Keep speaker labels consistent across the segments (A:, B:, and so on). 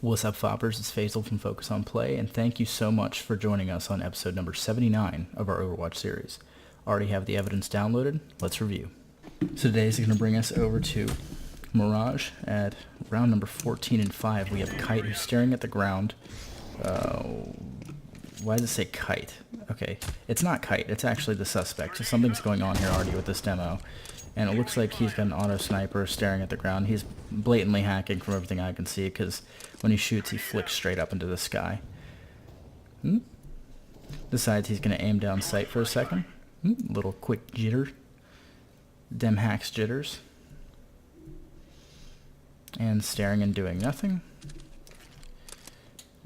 A: What's up, Foppers? It's Faisal from Focus on Play, and thank you so much for joining us on episode number 79 of our Overwatch series. Already have the evidence downloaded. Let's review. So today is going to bring us over to Mirage at round number 14 and 5. We have Kite who's staring at the ground. Why does it say Kite? Okay, it's not Kite. It's actually the suspect. So something's going on here already with this demo. And it looks like he's got an auto sniper staring at the ground. He's blatantly hacking from everything I can see because when he shoots, he flicks straight up into the sky. Decides he's going to aim down sight for a second. Little quick jitter. Dem hacks jitters. And staring and doing nothing.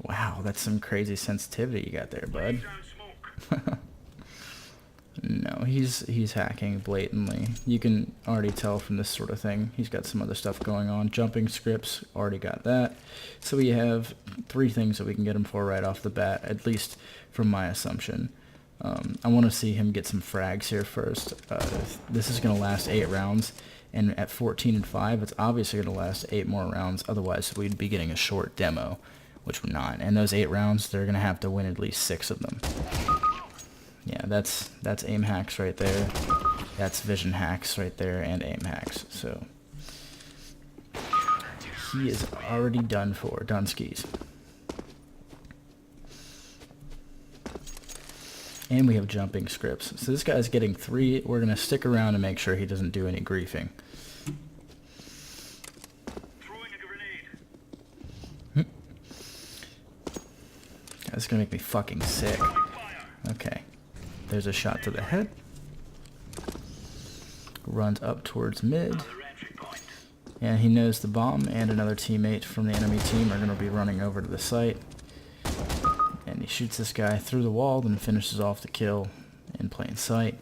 A: Wow, that's some crazy sensitivity you got there, bud. No, he's hacking blatantly. You can already tell from this sort of thing. He's got some other stuff going on. Jumping scripts, already got that. So we have 3 things that we can get him for right off the bat, at least from my assumption. I want to see him get some frags here first. This is going to last 8 rounds, and at 14 and 5, it's obviously going to last 8 more rounds. Otherwise, we'd be getting a short demo, which we're not. And those 8 rounds, they're going to have to win at least 6 of them. Yeah, that's aim hacks right there. That's vision hacks right there, and aim hacks. So he is already done for. Done skis. And we have jumping scripts. So this guy's getting 3. We're gonna stick around and make sure he doesn't do any griefing.
B: Throwing a grenade.
A: That's gonna make me fucking sick. Okay. There's a shot to the head. Runs up towards mid. And he knows the bomb and another teammate from the enemy team are going to be running over to the site. And he shoots this guy through the wall, then finishes off the kill in plain sight.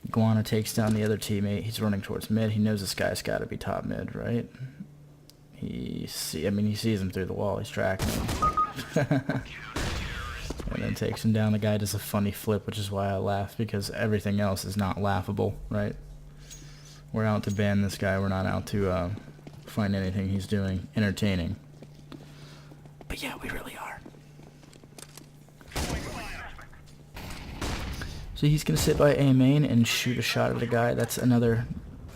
A: Iguana takes down the other teammate. He's running towards mid. He knows this guy's got to be top mid, right? He sees him through the wall. He's tracking him. And then takes him down. The guy does a funny flip, which is why I laugh, because everything else is not laughable, right? We're out to ban this guy. We're not out to find anything he's doing entertaining. But yeah, we really are. So he's going to sit by A main and shoot a shot at a guy. That's another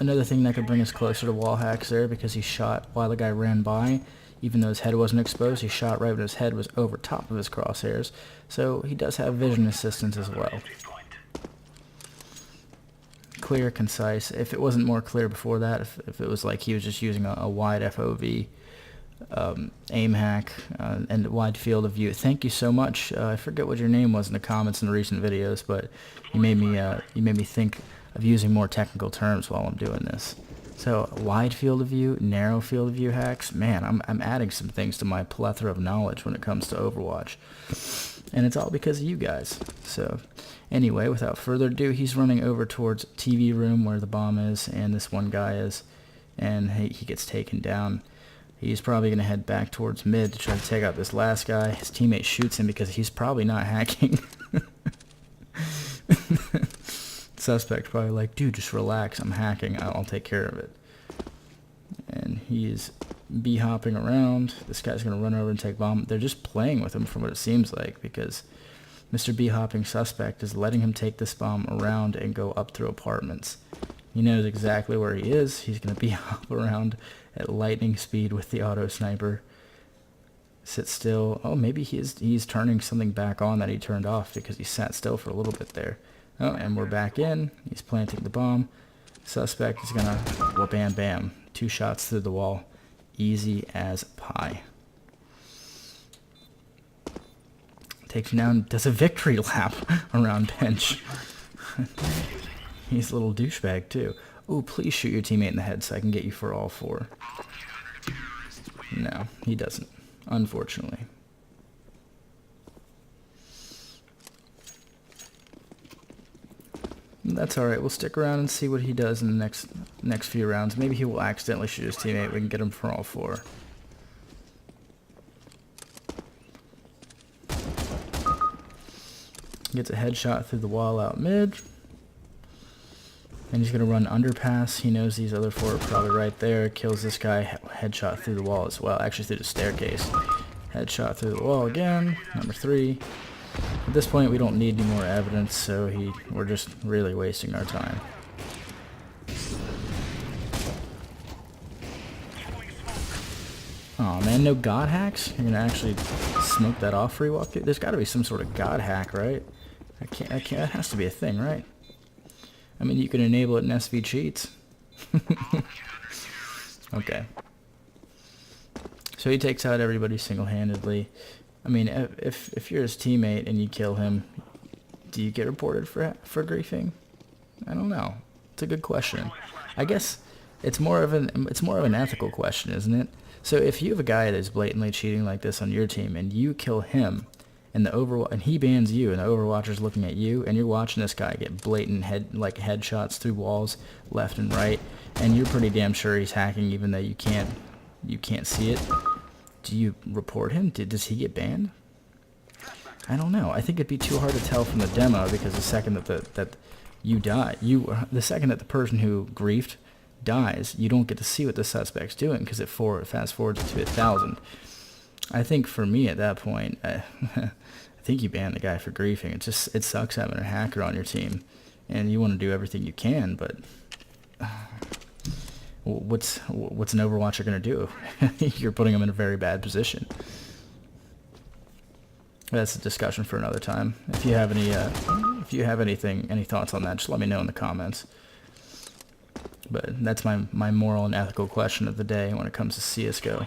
A: thing that could bring us closer to wall hacks there, because he shot while the guy ran by. Even though his head wasn't exposed, he shot right when his head was over top of his crosshairs. So he does have vision assistance as well. Clear, concise. If it wasn't more clear before that, if it was like he was just using a wide FOV, aim hack, and wide field of view. Thank you so much. I forget what your name was in the comments in the recent videos, but you made me think of using more technical terms while I'm doing this. So, wide field of view, narrow field of view hacks. Man, I'm adding some things to my plethora of knowledge when it comes to Overwatch. And it's all because of you guys. So, anyway, without further ado, he's running over towards TV room where the bomb is, and this one guy is, and he gets taken down. He's probably going to head back towards mid to try to take out this last guy. His teammate shoots him because he's probably not hacking. Suspect probably like, dude, just relax, I'm hacking, I'll take care of it. And he's b-hopping around. This guy's gonna run over and take bomb. They're just playing with him from what it seems like, because Mr. B-hopping suspect is letting him take this bomb around and go up through apartments. He knows exactly where he is. He's gonna b-hop around at lightning speed with the auto sniper. Sit still. Oh, maybe he's turning something back on that he turned off because he sat still for a little bit there. Oh, and we're back in. He's planting the bomb. Suspect is gonna, well, bam, bam. 2 shots through the wall. Easy as pie. Takes him down, does a victory lap around bench. He's a little douchebag, too. Ooh, please shoot your teammate in the head so I can get you for all 4. No, he doesn't, unfortunately. That's alright, we'll stick around and see what he does in the next few rounds. Maybe he will accidentally shoot his teammate, we can get him for all 4. Gets a headshot through the wall out mid. And he's going to run underpass. He knows these other four are probably right there. Kills this guy. Headshot through the wall as well. Actually, through the staircase. Headshot through the wall again. Number 3. At this point, we don't need any more evidence, so we're just really wasting our time. Oh man, no god hacks? You're going to actually smoke that off for you walk through? There's got to be some sort of god hack, right? That has to be a thing, right? I mean, you can enable it in SV cheats. Okay. So he takes out everybody single-handedly. I mean, if you're his teammate and you kill him, do you get reported for griefing? I don't know. It's a good question. I guess it's more of an ethical question, isn't it? So if you have a guy that's blatantly cheating like this on your team and you kill him, and he bans you, and the Overwatcher's looking at you, and you're watching this guy get blatant headshots through walls left and right, and you're pretty damn sure he's hacking, even though you can't see it. Do you report him? Does he get banned? I don't know. I think it'd be too hard to tell from the demo, because the second that you die, the second that the person who griefed dies, you don't get to see what the suspect's doing, because it fast forwards to 1,000. I think for me at that point, I think you ban the guy for griefing. It sucks having a hacker on your team, and you want to do everything you can, but what's an Overwatcher going to do? You're putting him in a very bad position. That's a discussion for another time. If you have any thoughts on that, just let me know in the comments. But that's my moral and ethical question of the day when it comes to CS:GO.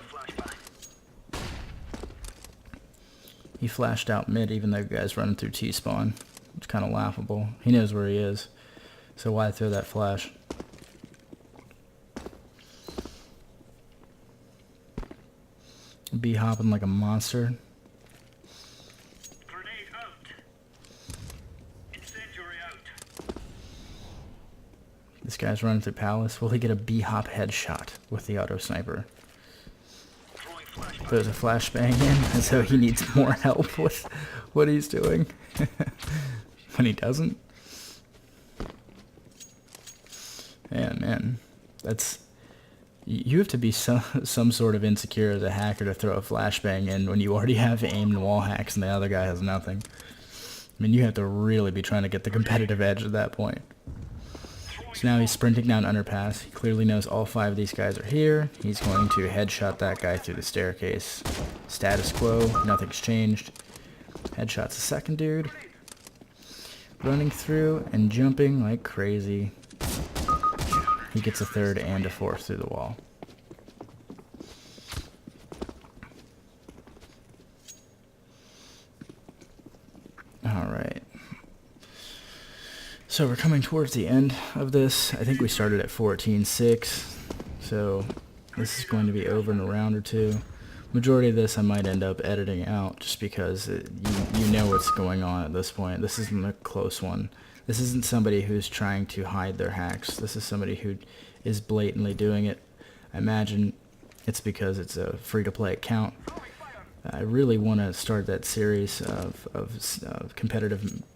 A: He flashed out mid, even though the guy's running through T-spawn. It's kind of laughable. He knows where he is, so why throw that flash? B hopping like a monster.
B: Grenade out. Incendiary out.
A: This guy's running through Palace. Will he get a B hop headshot with the auto sniper? There's a flashbang in, so he needs more help with what he's doing. When he doesn't. Man, you have to be some sort of insecure as a hacker to throw a flashbang in when you already have aim and wall hacks and the other guy has nothing. I mean, you have to really be trying to get the competitive edge at that point. So now he's sprinting down underpass. He clearly knows all 5 of these guys are here. He's going to headshot that guy through the staircase. Status quo, nothing's changed. Headshot's the second dude. Running through and jumping like crazy. He gets a third and a fourth through the wall. Alright. So we're coming towards the end of this. I think we started at 14-6. So this is going to be over in a round or two. Majority of this I might end up editing out just because you know what's going on at this point. This isn't a close one. This isn't somebody who's trying to hide their hacks. This is somebody who is blatantly doing it. I imagine it's because it's a free-to-play account. I really want to start that series of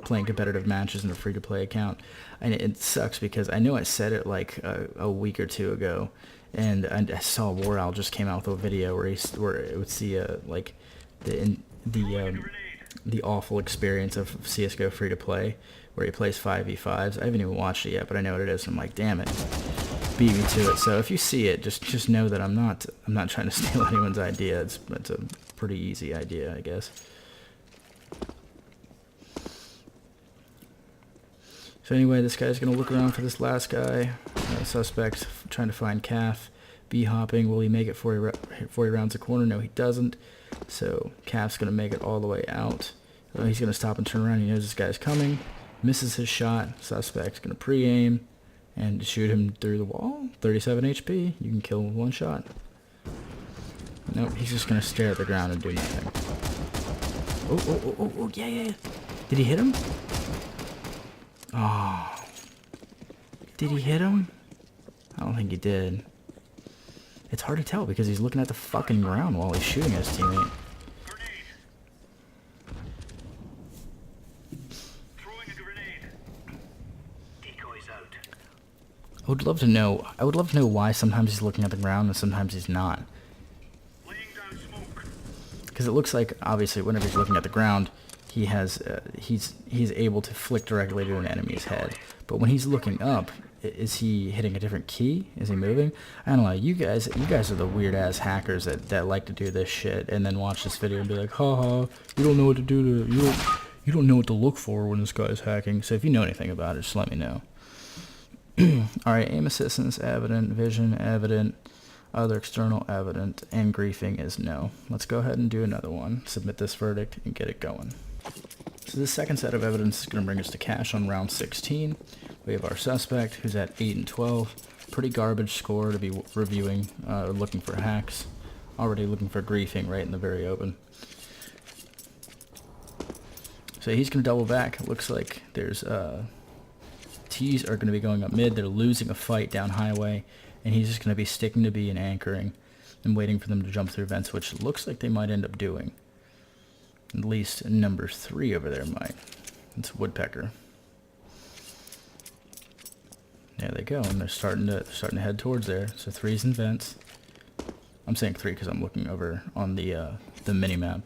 A: playing competitive matches in a free-to-play account. And it sucks because I know I said it like a week or two ago, and I saw War Owl just came out with a video where it would see like the awful experience of CS:GO free-to-play, where he plays 5v5s. I haven't even watched it yet, but I know what it is. I'm like, damn it, beat me to it. So if you see it, just know that I'm not trying to steal anyone's idea. It's a pretty easy idea, I guess. So anyway, this guy's gonna look around for this last guy. Suspect trying to find Calf. B hopping. Will he make it 40 rounds a corner? No, he doesn't. So Calf's gonna make it all the way out. He's gonna stop and turn around. He knows this guy's coming. Misses his shot. Suspect's gonna pre-aim and shoot him through the wall. 37 HP. You can kill him with one shot. Nope, he's just gonna stare at the ground and do nothing. Oh, yeah. Did he hit him? Oh. Did he hit him? I don't think he did. It's hard to tell because he's looking at the fucking ground while he's shooting his teammate. would love to know. I would love to know why sometimes he's looking at the ground and sometimes he's not.
B: Laying down smoke.
A: Because it looks like obviously whenever he's looking at the ground, he has he's able to flick directly to an enemy's head. But when he's looking up, is he hitting a different key? Is he moving? I don't know. You guys are the weird ass hackers that like to do this shit and then watch this video and be like, haha, you don't know what to do to you don't know what to look for when this guy's hacking. So if you know anything about it, just let me know. Alright, aim assistance evident, vision evident, other external evident, and griefing is no. Let's go ahead and do another one. Submit this verdict and get it going. So this second set of evidence is going to bring us to cash on round 16. We have our suspect who's at 8 and 12. Pretty garbage score to be reviewing, looking for hacks. Already looking for griefing right in the very open. So he's going to double back. It looks like there's T's are going to be going up mid. They're losing a fight down highway. And he's just going to be sticking to B and anchoring and waiting for them to jump through vents, which looks like they might end up doing. At least number 3 over there might. It's Woodpecker. There they go, and they're starting to head towards there. So 3's in vents. I'm saying 3 because I'm looking over on the mini-map.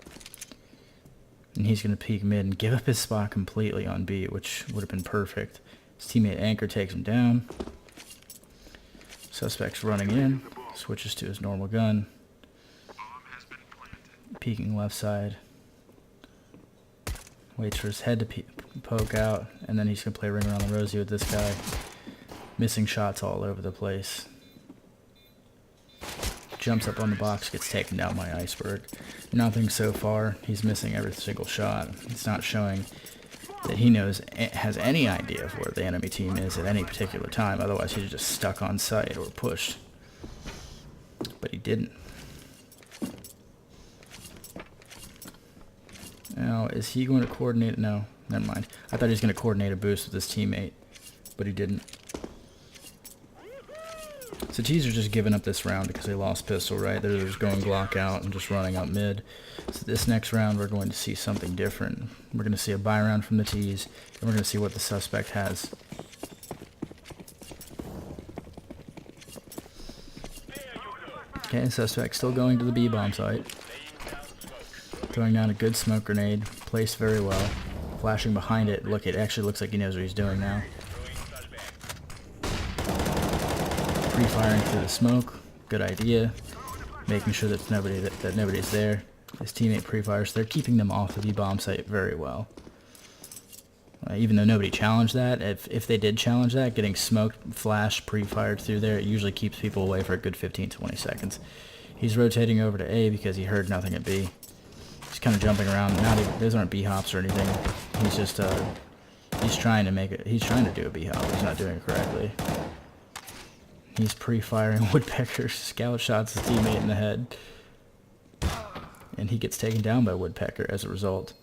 A: And he's going to peek mid and give up his spot completely on B, which would have been perfect. His teammate Anchor takes him down. Suspect's running in, switches to his normal gun. Peeking left side. Waits for his head to poke out, and then he's going to play Ring Around the Rosie with this guy. Missing shots all over the place. Jumps up on the box, gets taken down by Iceberg. Nothing so far. He's missing every single shot. It's not showing that he has any idea of where the enemy team is at any particular time. Otherwise, he's just stuck on site or pushed. But he didn't. Now, is he going to coordinate? No, never mind. I thought he was going to coordinate a boost with his teammate, but he didn't. So T's are just giving up this round because they lost pistol, right? They're just going Glock out and just running up mid. So this next round, we're going to see something different. We're going to see a buy round from the T's, and we're going to see what the suspect has. Okay, suspect still going to the B-bomb site. Throwing down a good smoke grenade, placed very well. Flashing behind it. Look, it actually looks like he knows what he's doing now. Pre-firing through the smoke, good idea. Making sure that nobody's there. His teammate pre-fires. They're keeping them off the B-bomb site very well. Even though nobody challenged that, if they did challenge that, getting smoked, flash, pre-fired through there, it usually keeps people away for a good 15-20 seconds. He's rotating over to A because he heard nothing at B. He's kind of jumping around. Those aren't B hops or anything. He's just he's trying to make it. He's trying to do a B hop. He's not doing it correctly. He's pre-firing Woodpecker. Scout shots his teammate in the head, and he gets taken down by Woodpecker as a result.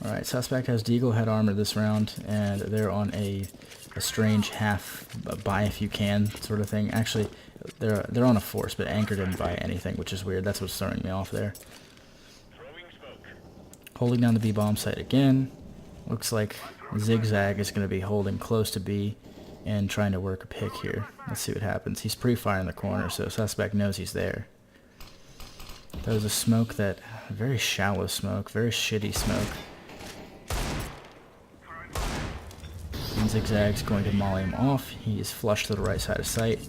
A: All right, suspect has Deagle head armor this round, and they're on a strange half buy if you can sort of thing. Actually, they're on a force, but Anchor didn't buy anything, which is weird. That's what's throwing me off there. Holding down the B bomb site again. Looks like Zigzag is going to be holding close to B and trying to work a pick here. Let's see what happens. He's pre-firing the corner, so suspect knows he's there. That was a smoke very shallow smoke, very shitty smoke. And Zigzag's going to molly him off. He is flush to the right side of sight.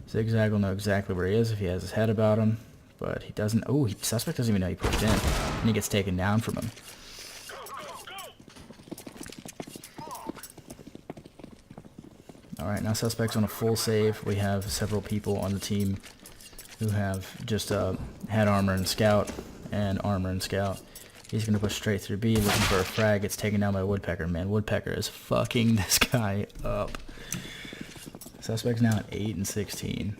A: Zigzag will know exactly where he is if he has his head about him, but he doesn't. Oh, suspect doesn't even know he pushed in, and he gets taken down from him. Alright, now suspect's on a full save. We have several people on the team who have just head armor and scout, and armor and scout. He's going to push straight through B, looking for a frag. Gets taken down by Woodpecker. Man, Woodpecker is fucking this guy up. Suspect's now at 8 and 16.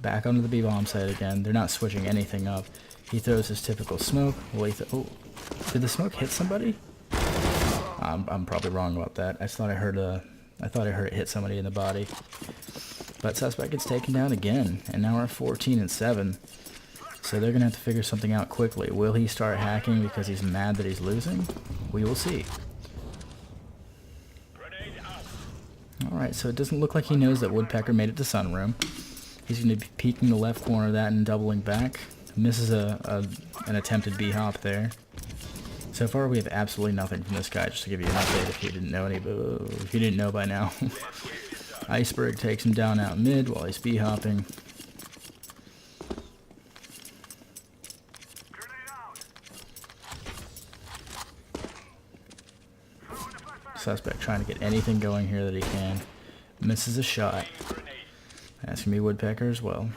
A: Back onto the B-bomb site again. They're not switching anything up. He throws his typical smoke. Oh, did the smoke hit somebody? I'm probably wrong about that. I thought I heard it hit somebody in the body. But suspect gets taken down again, and now we're at 14 and 7. So they're going to have to figure something out quickly. Will he start hacking because he's mad that he's losing? We will see. Alright, so it doesn't look like he knows that Woodpecker made it to Sunroom. He's going to be peeking the left corner of that and doubling back. Misses an attempted B-hop there. So far we have absolutely nothing from this guy, just to give you an update if you didn't know if you didn't know by now. Iceberg takes him down out mid while he's B-hopping. Suspect trying to get anything going here that he can. Misses a shot. That's going to be Woodpecker as well.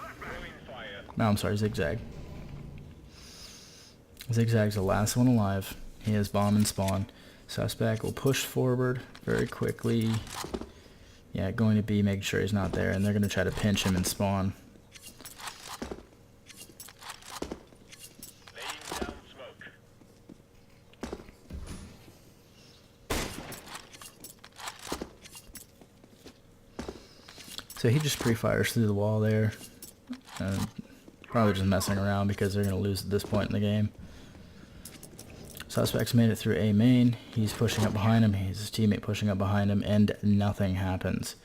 A: No, I'm sorry, Zigzag. Zigzag's the last one alive. He has bomb and spawn. Suspect will push forward very quickly. Yeah, going to be making sure he's not there, and they're going to try to pinch him and spawn. So he just pre-fires through the wall there. Probably just messing around because they're going to lose at this point in the game. Suspect's made it through A main. He's pushing up behind him. He's his teammate pushing up behind him, and nothing happens.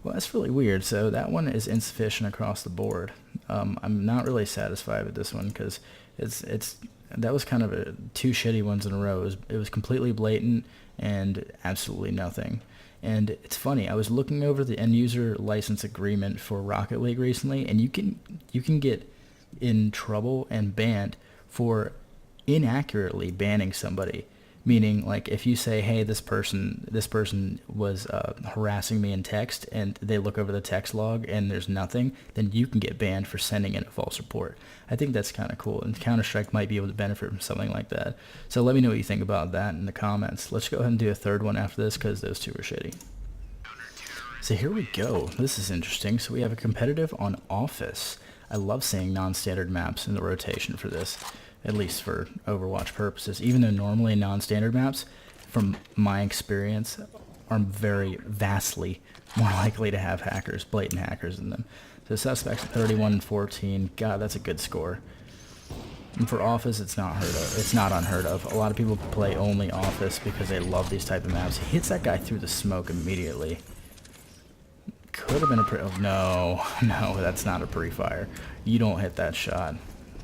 A: Well, that's really weird. So that one is insufficient across the board. I'm not really satisfied with this one because that was kind of two shitty ones in a row. It was completely blatant and absolutely nothing. And it's funny, I was looking over the end user license agreement for Rocket League recently, and you can get in trouble and banned for inaccurately banning somebody. Meaning, like, if you say, hey, this person was harassing me in text, and they look over the text log and there's nothing, then you can get banned for sending in a false report. I think that's kind of cool, and Counter-Strike might be able to benefit from something like that. So let me know what you think about that in the comments. Let's go ahead and do a third one after this, because those two were shitty. So here we go. This is interesting. So we have a competitive on Office. I love seeing non-standard maps in the rotation for this, at least for Overwatch purposes, even though normally non-standard maps, from my experience, are vastly more likely to have hackers, blatant hackers in them. So Suspects 31-14, God, that's a good score. And for Office, it's not unheard of. A lot of people play only Office because they love these type of maps. He hits that guy through the smoke immediately. Could have been a oh, no, that's not a pre-fire. You don't hit that shot.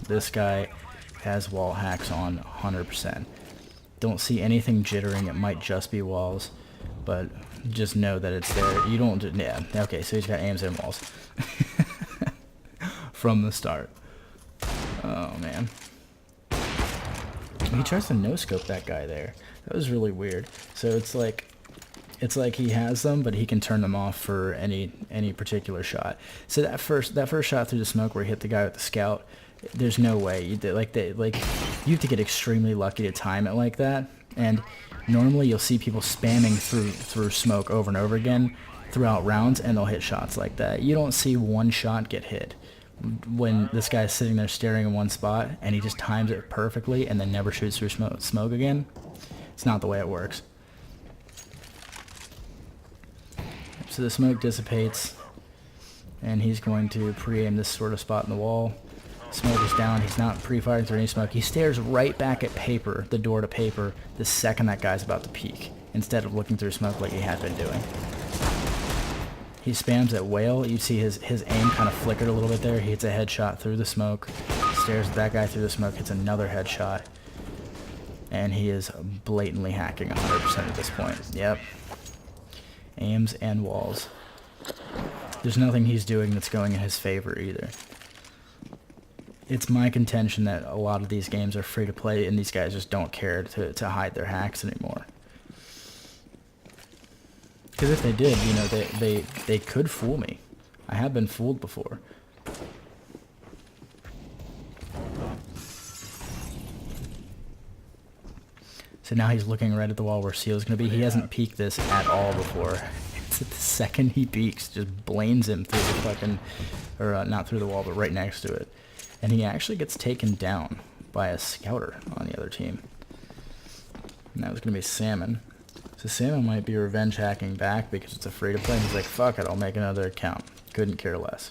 A: This guy has wall hacks on 100%. Don't see anything jittering. It might just be walls, but just know that it's there. You don't, yeah, okay, so he's got aims and walls from the start. Oh man, he tries to no-scope that guy there. That was really weird. So it's like he has them, but he can turn them off for any particular shot. So that first shot through the smoke where he hit the guy with the scout, there's no way. You have to get extremely lucky to time it like that. And normally you'll see people spamming through smoke over and over again throughout rounds, and they'll hit shots like that. You don't see one shot get hit when this guy's sitting there staring in one spot and he just times it perfectly and then never shoots through smoke again. It's not the way it works. So the smoke dissipates, and he's going to pre-aim this sort of spot in the wall. Smoke is down. He's not pre-firing through any smoke. He stares right back at paper, the door to paper, the second that guy's about to peek, instead of looking through smoke like he had been doing. He spams at whale. You see his aim kind of flickered a little bit there. He hits a headshot through the smoke, stares at that guy through the smoke, hits another headshot, and he is blatantly hacking 100% at this point. Yep. Aims and walls. There's nothing he's doing that's going in his favor either. It's my contention that a lot of these games are free to play, and these guys just don't care to hide their hacks anymore. Because if they did, you know, they could fool me. I have been fooled before. So now he's looking right at the wall where Seal's going to be. He hasn't peeked this at all before. It's the second he peeks, just blames him through the fucking, or not through the wall, but right next to it. And he actually gets taken down by a scouter on the other team. And that was going to be Salmon. So Salmon might be revenge hacking back because it's a free-to-play. He's like, fuck it, I'll make another account. Couldn't care less.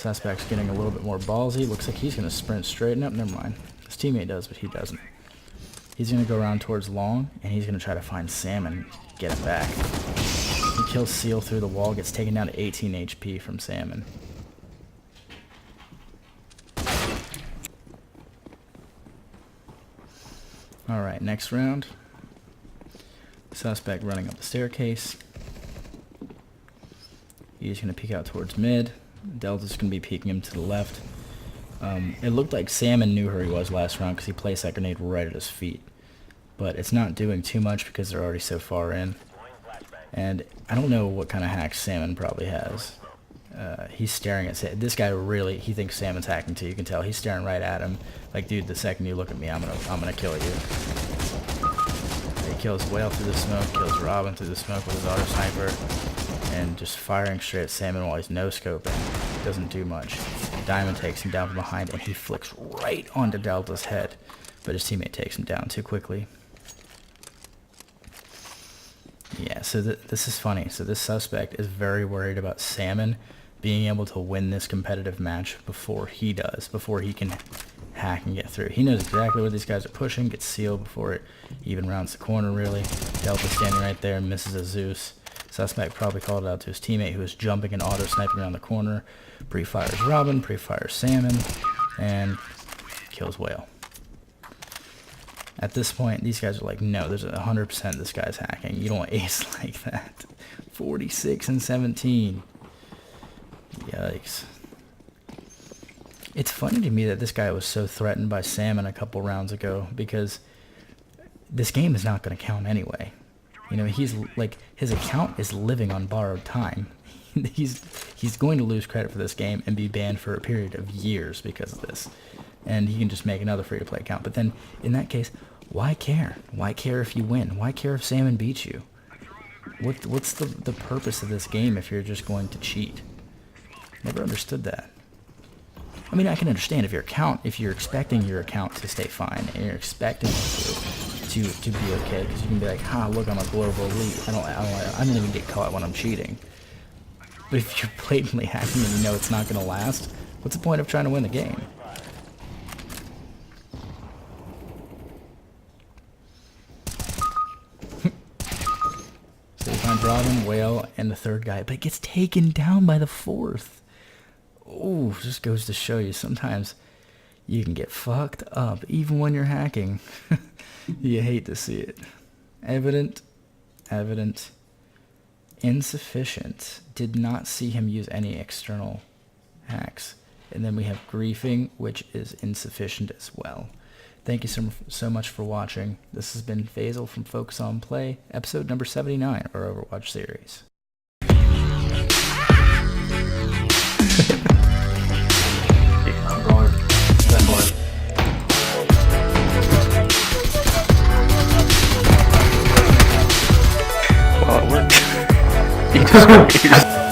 A: Suspect's getting a little bit more ballsy. Looks like he's going to sprint straight. Nope, never mind. His teammate does, but he doesn't. He's going to go around towards long, and he's going to try to find Salmon, get him back. He kills Seal through the wall, gets taken down to 18 HP from Salmon. Alright, next round. Suspect running up the staircase. He's going to peek out towards mid. Delta's going to be peeking him to the left. It looked like Salmon knew where he was last round because he placed that grenade right at his feet. But it's not doing too much because they're already so far in. And I don't know what kind of hack Salmon probably has. He's staring at this guy. Really, he thinks Salmon's hacking too. You can tell he's staring right at him. Like, dude, the second you look at me, I'm gonna kill you. He kills Whale through the smoke, kills Robin through the smoke with his auto sniper, and just firing straight at Salmon while he's no scoping. Doesn't do much. Diamond takes him down from behind, and he flicks right onto Delta's head, but his teammate takes him down too quickly. Yeah, so this is funny. So this suspect is very worried about Salmon being able to win this competitive match before he does, before he can hack and get through. He knows exactly where these guys are pushing, gets Seal before it even rounds the corner, really. Delta standing right there, misses a Zeus. Suspect probably called it out to his teammate who was jumping and auto-sniping around the corner. Pre-fires Robin, pre-fires Salmon, and kills Whale. At this point, these guys are like, no, there's 100% this guy's hacking. You don't ace like that. 46 and 17. Yikes. It's funny to me that this guy was so threatened by Salmon a couple rounds ago, because this game is not going to count anyway. You know, he's like, his account is living on borrowed time. he's going to lose credit for this game and be banned for a period of years because of this. And he can just make another free-to-play account. But then, in that case, why care? Why care if you win? Why care if Salmon beats you? What's the purpose of this game if you're just going to cheat? Never understood that. I mean, I can understand if you're expecting your account to stay fine, and you're expecting it to be okay, because you can be like, ha, look, I'm a global elite. I don't even get caught when I'm cheating. But if you're blatantly hacking and you know it's not going to last, what's the point of trying to win the game? So you find Robin, Whale, and the third guy, but it gets taken down by the fourth. Oh, just goes to show you, sometimes you can get fucked up, even when you're hacking. You hate to see it. Evident, insufficient. Did not see him use any external hacks. And then we have griefing, which is insufficient as well. Thank you so much for watching. This has been Faisal from FocusOnPlay, episode number 79 of our Overwatch series.
C: I'm going. Definitely. Well, it worked. He just